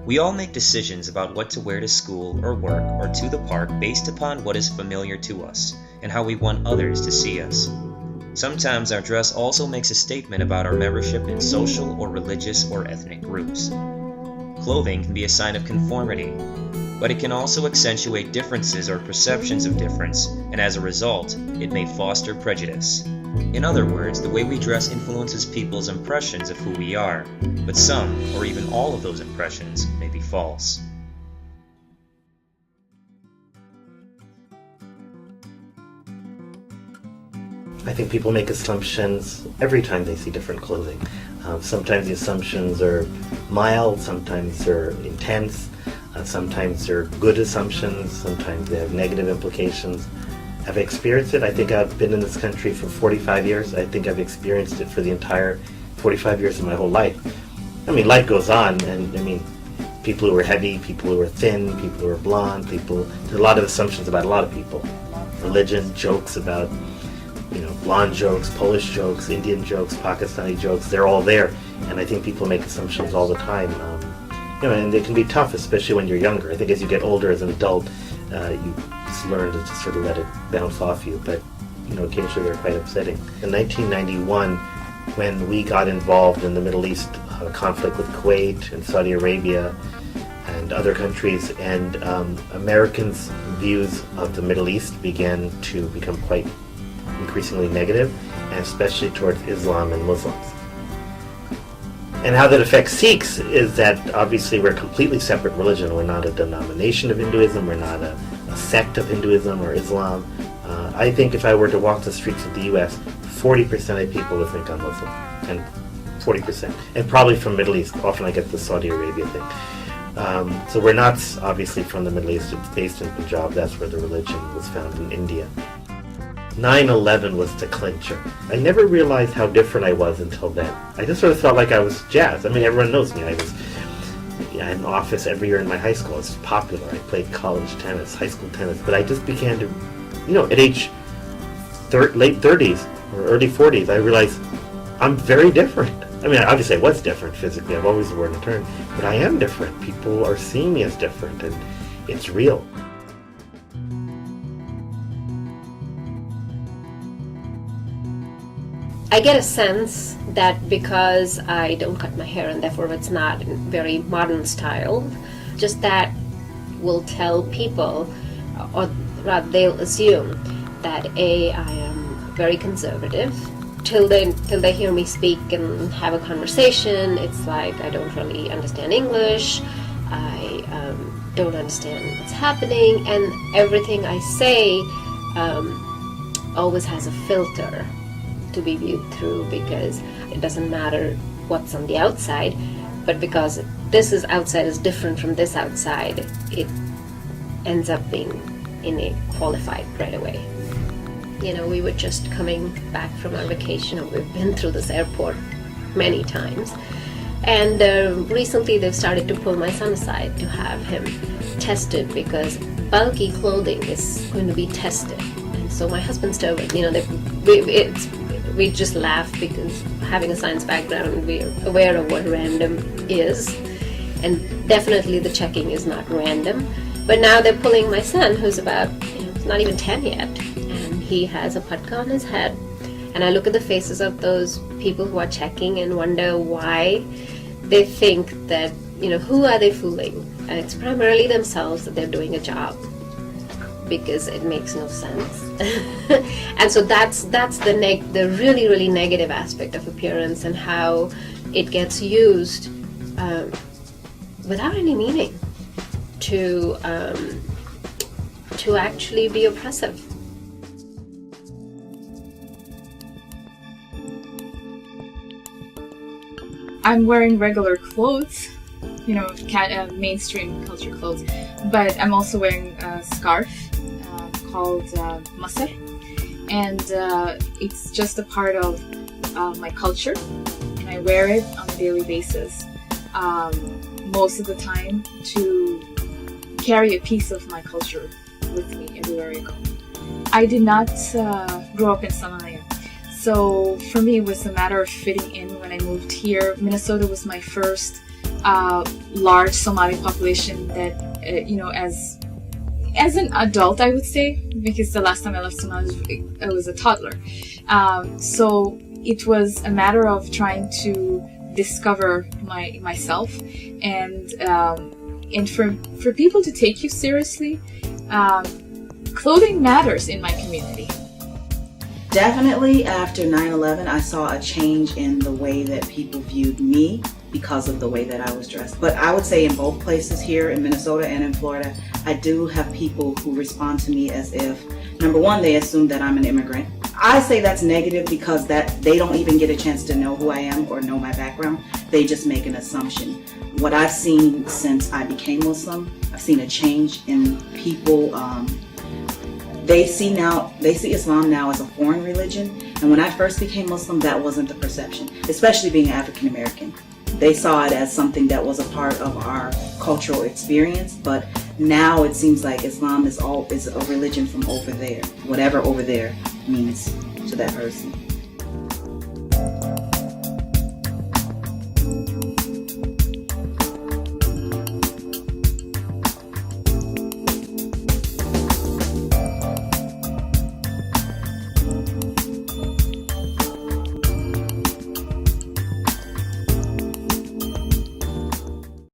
We all make decisions about what to wear to school or work or to the park based upon what is familiar to us and how we want others to see us. Sometimes our dress also makes a statement about our membership in social or religious or ethnic groups. Clothing can be a sign of conformity, but it can also accentuate differences or perceptions of difference, and as a result, it may foster prejudice. In other words, the way we dress influences people's impressions of who we are, but some, or even all of those impressions, may be false. I think people make assumptions every time they see different clothing. Sometimes the assumptions are mild, sometimes they're intense, sometimes they're good assumptions, sometimes they have negative implications. Have I experienced it? I think I've been in this country for 45 years. I think I've experienced it for the entire 45 years of my whole life. I mean, life goes on, and I mean, people who are heavy, people who are thin, people who are blonde, there's a lot of assumptions about a lot of people. Religion, jokes about, blonde jokes, Polish jokes, Indian jokes, Pakistani jokes, they're all there. And I think people make assumptions all the time. And they can be tough, especially when you're younger. I think as you get older as an adult, you just learn to just sort of let it bounce off you. But, occasionally they're quite upsetting. In 1991, when we got involved in the Middle East conflict with Kuwait and Saudi Arabia and other countries, and Americans' views of the Middle East began to become quite increasingly negative, and especially towards Islam and Muslims. And how that affects Sikhs is that obviously we're a completely separate religion. We're not a denomination of Hinduism, we're not a sect of Hinduism or Islam. I think if I were to walk the streets of the US, 40% of people would think I'm Muslim, and 40%, and probably from Middle East. Often I get the Saudi Arabia thing. So we're not obviously from the Middle East. It's based in Punjab. That's where the religion was found, in India. 9/11 was the clincher. I never realized how different I was until then. I just sort of felt like I was jazz. I mean, everyone knows me. I was in office every year in my high school. I was popular. I played college tennis, high school tennis. But I just began to, at age late 30s or early 40s, I realized I'm very different. I mean, obviously I was different physically. I've always worn a turn. But I am different. People are seeing me as different, and it's real. I get a sense that because I don't cut my hair and therefore it's not very modern style, just that will tell people, or rather they'll assume that I am very conservative. Till they hear me speak and have a conversation, it's like I don't really understand English, I don't understand what's happening, and everything I say always has a filter to be viewed through, because it doesn't matter what's on the outside, but because this is outside is different from this outside, it ends up being qualified right away. We were just coming back from our vacation, and we've been through this airport many times, and recently they've started to pull my son aside to have him tested, because bulky clothing is going to be tested. And so my husband's told we just laugh, because having a science background, we're aware of what random is, and definitely the checking is not random. But now they're pulling my son, who's about, not even 10 yet, and he has a patka on his head, and I look at the faces of those people who are checking and wonder why they think that, who are they fooling? And it's primarily themselves, that they're doing a job, because it makes no sense. And so that's the really, really negative aspect of appearance, and how it gets used without any meaning to actually be oppressive. I'm wearing regular clothes, mainstream culture clothes, but I'm also wearing a scarf called masar, and it's just a part of my culture, and I wear it on a daily basis, most of the time, to carry a piece of my culture with me everywhere I go. I did not grow up in Fennelly, so for me it was a matter of fitting in when I moved here. Minnesota was my first large Somali population that, as an adult, I would say, because the last time I left Somalia, I was a toddler. So it was a matter of trying to discover myself, and for people to take you seriously, clothing matters in my community. Definitely after 9/11, I saw a change in the way that people viewed me because of the way that I was dressed. But I would say in both places, here in Minnesota and in Florida, I do have people who respond to me as if, number one, they assume that I'm an immigrant. I say that's negative because that they don't even get a chance to know who I am or know my background. They just make an assumption. What I've seen since I became Muslim, I've seen a change in people. They see Islam now as a foreign religion, and when I first became Muslim, that wasn't the perception, especially being African American. They saw it as something that was a part of our cultural experience, but now it seems like Islam is a religion from over there, whatever over there means to that person.